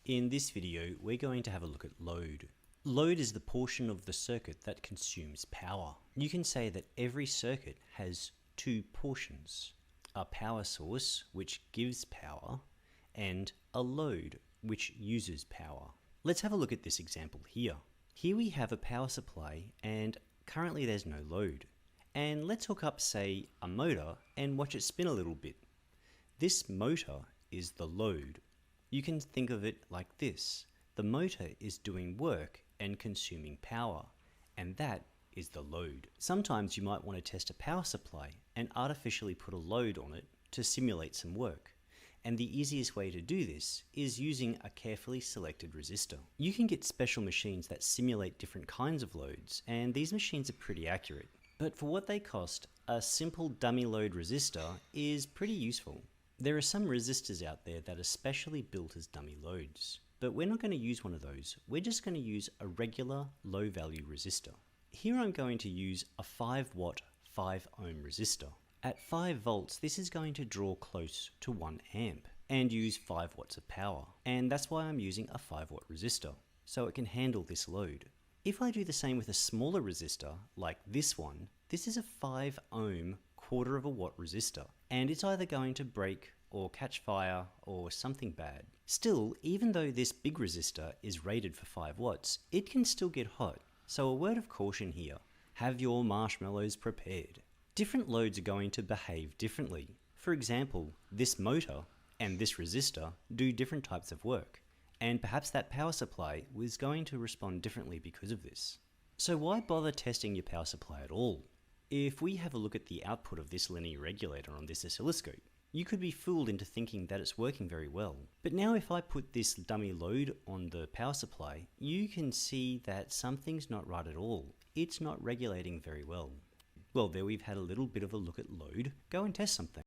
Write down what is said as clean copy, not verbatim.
In this video, we're going to have a look at load. Load is the portion of the circuit that consumes power. You can say that every circuit has two portions: a power source, which gives power, and a load, which uses power. Let's have a look at this example here. Here we have a power supply and currently there's no load. And let's hook up, say, a motor and watch it spin a little bit. This motor is the load. You can think of it like this. The motor is doing work and consuming power, and that is the load. Sometimes you might want to test a power supply and artificially put a load on it to simulate some work. And the easiest way to do this is using a carefully selected resistor. You can get special machines that simulate different kinds of loads, and these machines are pretty accurate. But for what they cost, a simple dummy load resistor is pretty useful. There are some resistors out there that are specially built as dummy loads, but we're not going to use one of those. We're just going to use a regular low value resistor. Here I'm going to use a 5 watt 5 ohm resistor. At 5 volts, this is going to draw close to 1 amp and use 5 watts of power. And that's why I'm using a 5 watt resistor, so it can handle this load. If I do the same with a smaller resistor, like this one, this is a 5 ohm 1/4 of a watt resistor, and it's either going to break or catch fire or something bad. Still, even though this big resistor is rated for 5 watts, it can still get hot. So a word of caution here, have your marshmallows prepared. Different loads are going to behave differently. For example, this motor and this resistor do different types of work, and perhaps that power supply was going to respond differently because of this. So why bother testing your power supply at all? If we have a look at the output of this linear regulator on this oscilloscope, you could be fooled into thinking that it's working very well. But now if I put this dummy load on the power supply, you can see that something's not right at all. It's not regulating very well. Well, there we've had a little bit of a look at load. Go and test something.